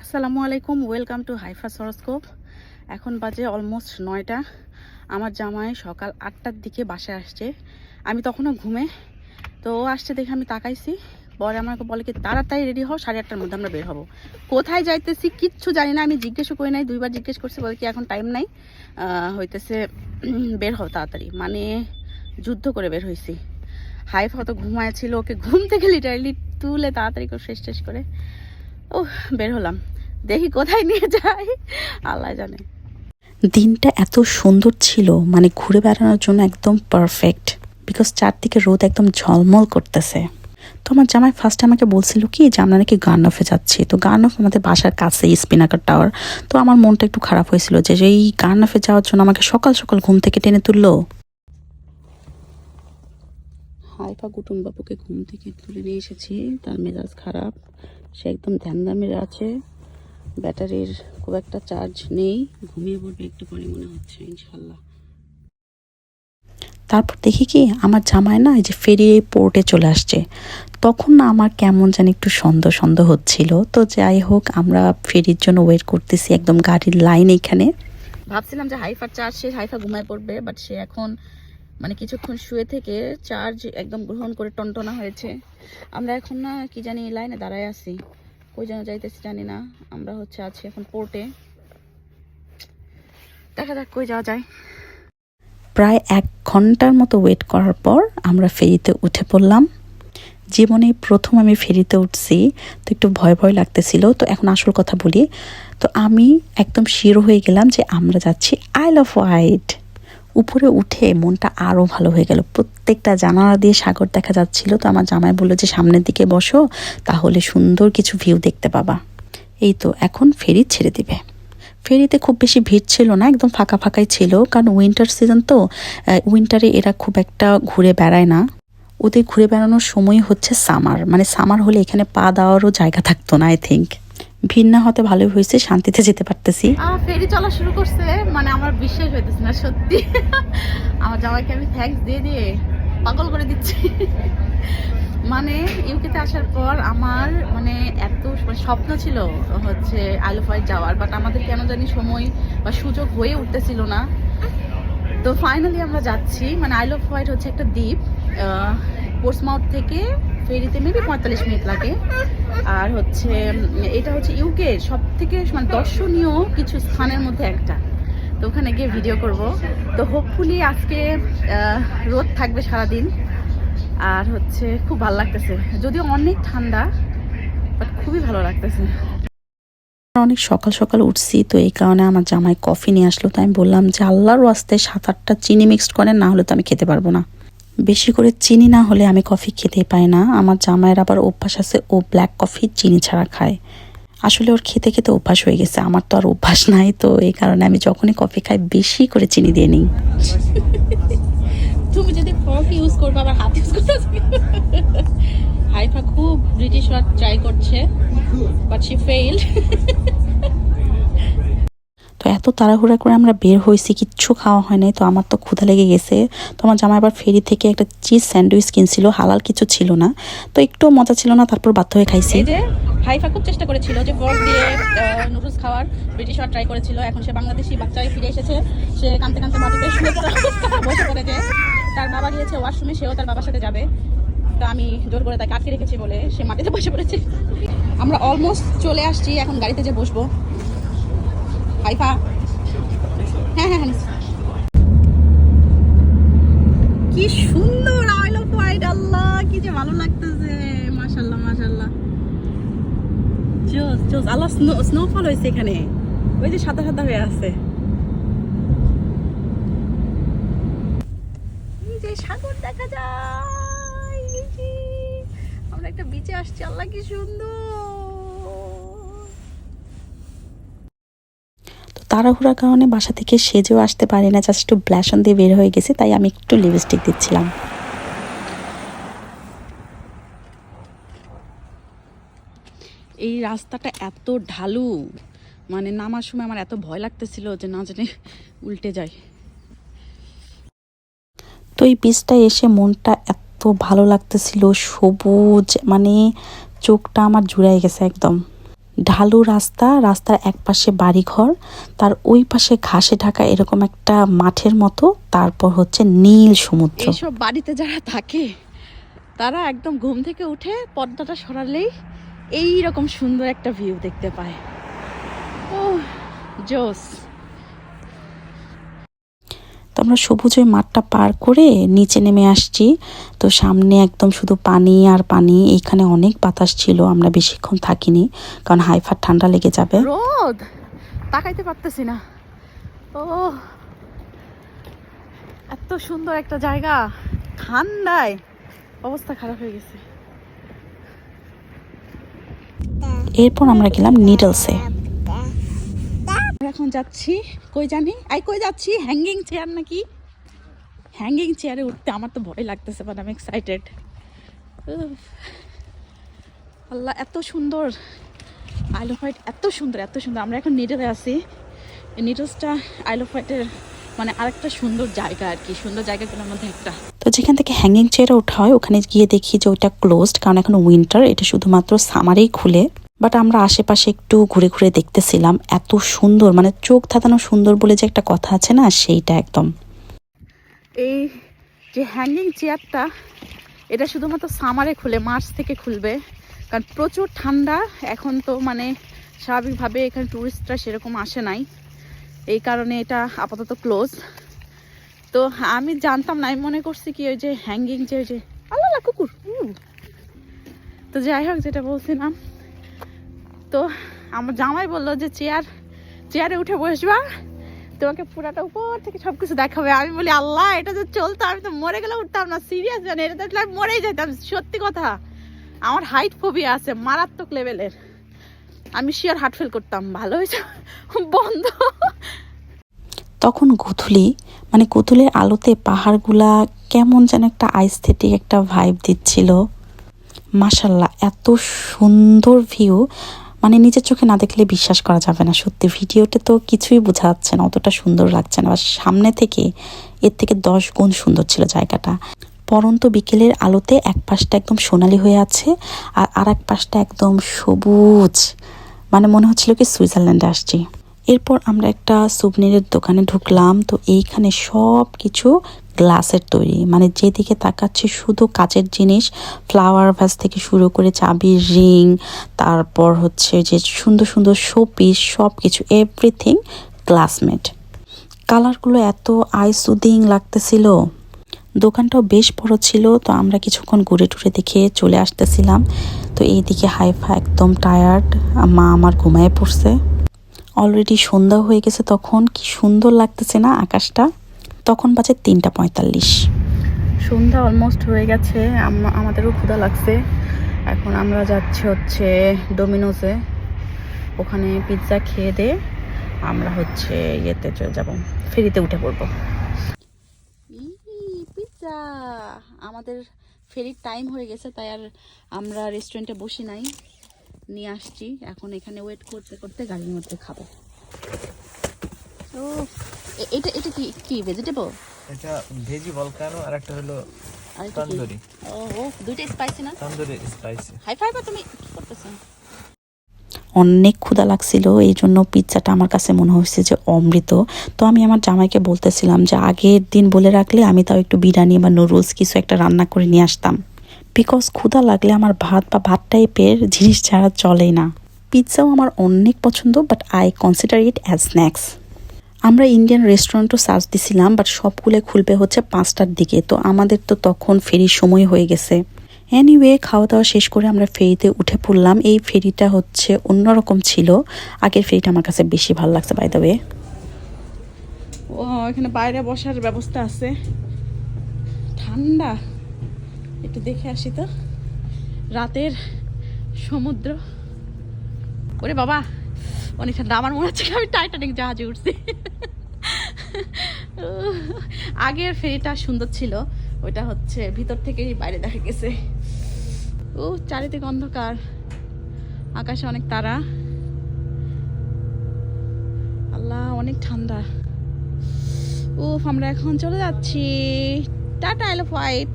আসসালামু আলাইকুম, welcome to হাইফাস horoscope. এখন বাজে অলমোস্ট 9টা। আমার জামাই সকাল 8টার দিকে বাসায় আসছে, আমি তখনও ঘুমে। তো ও আসছে দেখে আমি তাকাইছি, পরে আমাকে বলে কি তাড়াতাড়ি রেডি হও, 8:30টার মধ্যে আমরা বের হবো। কোথায় যাইতেছি কিচ্ছু জানি না, আমি জিজ্ঞেসও করি নাই, 2বার জিজ্ঞেস করছি, বলে কি এখন টাইম নাই, হইতেছে বের হও তাড়াতাড়ি। মানে যুদ্ধ করে বের হয়েছি। হাইফা তো ঘুমায় ছিল, ওকে ঘুম থেকে লিটারালি তুলে তাড়াতাড়ি করে শেষ করে ও বের হলাম। দেখি কোথায় নিয়ে যায় আল্লাহ জানে। দিনটা এত সুন্দর ছিল, মানে ঘুরে বেড়ানোর জন্য একদম পারফেক্ট, বিকজ চারদিকে রোদ একদম ঝলমল করতেছে। তো আমার জামাই ফার্স্টে আমাকে বলছিল কি যে আমরা নাকি গার্নফে যাচ্ছি। তো গার্নফ আমাদের বাসার কাছে, স্পিনাকার টাওয়ার। তো আমার মনটা একটু খারাপ হয়েছিল যে এই গার্নফে যাওয়ার জন্য আমাকে সকাল সকাল ঘুম থেকে টেনে তুললো। হাইফা কুটুম বাবুকে ঘুম থেকে তুলে নিয়ে এসেছি, তার মেজাজ খারাপ, সে একদম ধ্যানদামের আছে, ব্যাটারির খুব একটা চার্জ নেই, ঘুমিয়ে পড়বে একটু পরে মনে হচ্ছে ইনশাল্লাহ। তারপর দেখি কি আমার জামাই না এই যে ফেরি পোর্টে চলে আসছে। তখন না আমার কেমন জানি একটু সন্দেহ সন্দেহ হচ্ছিল। তো যাই হোক, আমরা ফেরির জন্য ওয়েট করতেছি, একদম গাড়ির লাইন এইখানে। ভাবছিলাম যে হাইফার চার্জ শেষ, হাইফা ঘুমায় পড়বে, বাট সে এখন মানে কিছুক্ষণ শুয়ে থেকে চার্জ একদম গ্রহণ করে টনটনা হয়েছে। আমরা এখন না কি জানি লাইনে দাঁড়ায় আছি, কই যেন যাইতেছি জানি না। আমরা আছি এখন পোর্টে, দেখা যাক কই যাওয়া যায়। প্রায় 1 ঘন্টার মতো ওয়েট করার পর আমরা ফেরিতে উঠে পড়লাম। জীবনে প্রথম আমি ফেরিতে উঠছি, তো একটু ভয় ভয় লাগতেছিল। তো এখন আসল কথা বলি, তো আমি একদম শিওর হয়ে গেলাম যে আমরা যাচ্ছি আইল অফ ওয়াইট। উপরে উঠে মনটা আরও ভালো হয়ে গেল, প্রত্যেকটা জানালা দিয়ে সাগর দেখা যাচ্ছিল। তো আমার জামাই বললো যে সামনের দিকে বসো, তাহলে সুন্দর কিছু ভিউ দেখতে পাবা। এই তো এখন ফেরি ছেড়ে দিবে। ফেরিতে খুব বেশি ভিড় ছিল না, একদম ফাঁকা ফাঁকাই ছিল, কারণ উইন্টার সিজন তো। উইন্টারে এরা খুব একটা ঘুরে বেড়ায় না, ওদের ঘুরে বেড়ানোর সময় হচ্ছে সামার। মানে সামার হলে এখানে পা দেওয়ারও জায়গা থাকতো না। আই থিঙ্ক ভিড় না হতে ভালোই হয়েছে, শান্তিতে যেতে পারতেছি। ফেরি চলা শুরু করছে, মানে আমার বিশ্বাস হইতেছে না সত্যি। আমার জামাইকে আমি থ্যাঙ্কস দিয়ে দিয়ে পাগল করে দিচ্ছি। মানে ইউকেতে আসার পর আমার মানে এত স্বপ্ন ছিল আইল অফ হোয়াইট যাওয়ার, বাট আমাদের কেন জানি সময় বা সুযোগ হয়ে উঠতেছিল না। তো ফাইনালি আমরা যাচ্ছি। মানে আইল অফ হোয়াইট হচ্ছে একটা দ্বীপ, পোর্টসমাউথ থেকে ফেরিতে মেবি 45 মিনিট লাগে। আর এটা হচ্ছে ইউকের সব থেকে মানে দর্শনীয় কিছু স্থানের মধ্যে একটা। তো ওখানে গিয়ে ভিডিও করব। তো হোপফুলি আজকে রোদ থাকবে সারাদিন। আর খুব ভালো লাগতেছে, যদিও অনেক ঠান্ডা, বাট খুবই ভালো লাগতেছে। অনেক সকাল সকাল উঠছি, তো এই কারণে আমার জামাই কফি নিয়ে আসলো। তো আমি বললাম যে আল্লাহর ওয়াস্তে 7-8টা চিনি মিক্সড করেন, না হলে তো আমি খেতে পারবো না। বেশি করে চিনি না হলে আমি কফি খেতেই পাই না। আমার জামাইয়ের আবার অভ্যাস আছে, ও ব্ল্যাক কফি চিনি ছাড়া খায়। আসলে ওর খেতে খেতে অভ্যাস হয়ে গেছে, আমার তো আর অভ্যাস নাই। তো এই কারণে আমি যখনই কফি খাই বেশি করে চিনি দিয়ে নিই। তুমি যদি ফর্ক ইউজ করবে আবার হাত ইউজ করতে হাইফা খুব ব্রিটিশ ওয়ার্ড ট্রাই করছে, বাট শি ফেইলড। তো এত তাড়াহুড়া করে আমরা বের হয়েছি, কিচ্ছু খাওয়া হয় নাই। তো আমার তো ক্ষুধা লেগে গেছে। তো আমার জামাই আবার ফেরি থেকে একটা চিজ স্যান্ডউইচ কিনছিল, হালাল কিছু ছিল না, তো একটু মজা ছিল না, তারপর বাধ্য হয়ে খাইছি। এই যে হাইফা খুব চেষ্টা করেছিল যে ফর্ক দিয়ে নুডলস খাওয়ার, ব্রিটিশ ওয়ার্ড ট্রাই করেছিল। এখন সে বাংলাদেশি বাচ্চায় ফিরে এসেছে, সে কাঁদতে কাঁদতে মাটিতে শুয়ে পড়া বসে পড়েছে। তার বাবা গিয়েছে ওয়াশরুমে, সেও তার বাবার সাথে যাবে। তো আমি জোর করে তাকে আটকে রেখেছি বলে সে মাটিতে বসে পড়েছে। আমরা অলমোস্ট চলে আসছি, এখন গাড়িতে যে বসবো। হাইফা হ্যাঁ হ্যাঁ হ্যাঁ, কি সুন্দর আইল অফ হোয়াইট, আল্লাহ কি যে ভালো লাগতেছে, মাশাআল্লাহ মাশাআল্লাহ। জোস জোস, আল্লাহ স্নোফল হয়েছে এখানে, ওই যে সাদা সাদা হয়ে আছে। এই যে সাগর দেখা যায়, এই যে আমরা একটা বিচে আসছি, আল্লাহ কি সুন্দর। তাড়াহুড়ার কারণে বাসা থেকে সেজেও আসতে পারি না, জাস্ট একটু ব্লাশন দিয়ে বের হয়ে গেছি, তাই আমি একটু লিপস্টিক দিচ্ছিলাম। এই রাস্তাটা এত ঢালু, মানে নামার সময় আমার এত ভয় লাগতেছিল যে না জানি উল্টে যায়। তো এই বীজটা এসে মনটা এত ভালো লাগতেছিল, সবুজ, মানে চোখটা আমার জুড়াই গেছে একদম। ঢালু রাস্তা, রাস্তার এক পাশে বাড়িঘর, তার ওই পাশে ঘাসে ঢাকা এরকম একটা মাঠের মতো, তারপর হচ্ছে নীল সমুদ্র। এইসব বাড়িতে যারা থাকে তারা একদম ঘুম থেকে উঠে পর্দাটা সরালেই এই রকম সুন্দর একটা ভিউ দেখতে পায়। ও জোস। তো আমরা সবুজ ওই মাঠটা পার করে নিচে নেমে আসছি। তো সামনে একদম শুধু পানি আর পানি। এইখানে অনেক বাতাস ছিল, আমরা বেশিক্ষণ থাকিনি কারণ হাইফার ঠান্ডা লেগে যাবে। রোদ, তাকাইতে পারতেছি না। ও এত সুন্দর একটা জায়গা, ঠান্ডায় অবস্থা খারাপ হয়ে গেছে। এরপর আমরা গেলাম নিডলসে। আমরা এখন যাচ্ছি কই জানি, কই যাচ্ছি, হ্যাঙ্গিং চেয়ার নাকি। হ্যাঙ্গিং চেয়ারে উঠতে আমার তো ভয় লাগতেছে, বাট আমি এক্সাইটেড। আল্লাহ এত সুন্দর, আইল অফ হোয়াইট এত সুন্দর এত সুন্দর। আমরা এখন নিডলে আছি। এই নিডলসটা আইল অফ হোয়াইটের মানে আরেকটা সুন্দর জায়গা আর কি, সুন্দর জায়গাগুলোর মধ্যে একটা। তো যেখান থেকে হ্যাঙ্গিং চেয়ারে ওঠা হয় ওখানে গিয়ে দেখি যে ওটা ক্লোজড, কারণ এখন উইন্টার, এটা শুধুমাত্র সামারেই খুলে। বাট আমরা আশেপাশে একটু ঘুরে ঘুরে দেখতেছিলাম, এত সুন্দর, মানে চোখ ধাঁধানো সুন্দর বলে যে একটা কথা আছে না, সেইটা একদম। এই যে হ্যাঙ্গিং চেয়ারটা, এটা শুধুমাত্র সামারে খুলে, মার্চ থেকে খুলবে, কারণ প্রচুর ঠান্ডা এখন। তো মানে স্বাভাবিকভাবে এখানে টুরিস্টরা সেরকম আসে নাই, এই কারণে এটা আপাতত ক্লোজ। তো আমি জানতাম না, আমি মনে করছি কি ওই যে হ্যাঙ্গিং যে ওই যে আল্লাহ কুকুর। তো যাই হোক, যেটা বলছিলাম, তো আমার জামাই বললো যে চেয়ারে উঠে বসবা, তোমাকে পুরাটা উপর থেকে সবকিছু দেখাবে। আমি বলি আল্লাহ, এটা যে চলতো আমি তো মরে গেলে উঠতাম না, সিরিয়াস জানি, এটা তো আমি মরেই যেতাম। সত্যি কথা, আমার হাইট ফোবিয়া আছে মারাত্মক লেভেলের, আমি শিওর হার্ট ফেল করতাম। ভালো হয়েছে বন্ধ। তখন গোধূলি, মানে গোধূলির আলোতে পাহাড়গুলা কেমন যেন একটা আইস্থেটিক একটা ভাইব দিচ্ছিল। মাশাল্লাহ, এত সুন্দর ভিউ, মানে নিজের চোখে না দেখলে বিশ্বাস করা যাবে না। সত্যি ভিডিওতে তো কিছুই বোঝা যাচ্ছে না, অতটা সুন্দর লাগছে না, আর সামনে থেকে এর থেকে 10 গুণ সুন্দর ছিল জায়গাটা। পরন্ত বিকেলের আলোতে এক পাশটা একদম সোনালি হয়ে আছে আর এক পাশটা একদম সবুজ, মানে মনে হচ্ছিল কি সুইজারল্যান্ডে আসছি। এরপর আমরা একটা সুভনিরের দোকানে ঢুকলাম। তো এইখানে সব কিছু গ্লাসের তৈরি, মানে যেদিকে তাকাচ্ছি শুধু কাচের জিনিস, ফ্লাওয়ার ভাস থেকে শুরু করে চাবির রিং, তারপর হচ্ছে যে সুন্দর সুন্দর শোপিস, সব কিছু এভরিথিং গ্লাসমেড। কালারগুলো এত আই সুদিং লাগতেছিল। দোকানটাও বেশ বড় ছিল। তো আমরা কিছুক্ষণ ঘুরে টুরে দেখে চলে আসতেছিলাম। তো এইদিকে হাইফা একদম টায়ার্ড, মা আমার ঘুমায় পড়ছে। অলরেডি সন্ধ্যা হয়ে গেছে, তখন কি সুন্দর লাগতেছে না আকাশটা। তখন বাজে 3:45। সন্ধ্যা অলমোস্ট হয়ে গেছে, আমাদেরও ক্ষুধা লাগছে। এখন আমরা যাচ্ছি হচ্ছে ডোমিনোসে, ওখানে পিৎজা খেয়ে দিয়ে আমরা হচ্ছে ইয়েতে চলে যাব, ফেরিতে উঠে পড়বো। পিৎজা, আমাদের ফেরির টাইম হয়ে গেছে, তাই আর আমরা রেস্টুরেন্টে বসি নাই, নিয়ে আসছি। এখন এখানে ওয়েট করতে করতে গাড়ির মধ্যে খাবো। ও এটা এটা কি কি ভেজিটেবল? এটা ভেজি ভলকানো, আর একটা হলো তন্দুরি। ও দুইটা স্পাইসি না? তন্দুরি স্পাইসি। হাই ফাই, তুমি কি করতেছ? অনেক ক্ষুধা লাগছিল, এই জন্য পিৎজাটা আমার কাছে মনে হয়েছে যে অমৃত। তো আমি আমার জামাইকে বলতেছিলাম যে আগের দিন বলে রাখলে আমি তাও একটু বিরিয়ানি বা নুডলস কিছু একটা রান্না করে নিয়ে আসতাম, বিকজ ক্ষুধা লাগলে আমার ভাত বা ভাত টাইপের জিনিস ছাড়া চলেই না। পিৎজাও আমার অনেক পছন্দ, but I consider it as snacks. আমরা ইন্ডিয়ান রেস্টুরেন্টও সার্চ দিছিলাম, বাট সবগুলো খুলবে হচ্ছে 5টার দিকে। তো আমাদের তো তখন ফেরির সময় হয়ে গেছে। এনিওয়ে, খাওয়া দাওয়া শেষ করে আমরা ফেরিতে উঠে পড়লাম। এই ফেরিটা হচ্ছে অন্যরকম ছিল, আগের ফেরিটা আমার কাছে বেশি ভালো লাগছে বাই দ্য ওয়ে। ও এখানে বাইরে বসার ব্যবস্থা আছে, ঠান্ডা, একটু দেখে আসি তো রাতের সমুদ্র। ওরে বাবা অনেক ঠান্ডা, আমার মনে হচ্ছে আমি টাইটানিক জাহাজে উঠছি। আগের ফেরিটা সুন্দর ছিল, ওইটা হচ্ছে ভিতর থেকেই বাইরে দেখা গেছে। ও চারিদিকে অন্ধকার, আকাশে অনেক তারা, আল্লাহ অনেক ঠান্ডা। উফ, আমরা এখন চলে যাচ্ছি। Tata, I love white.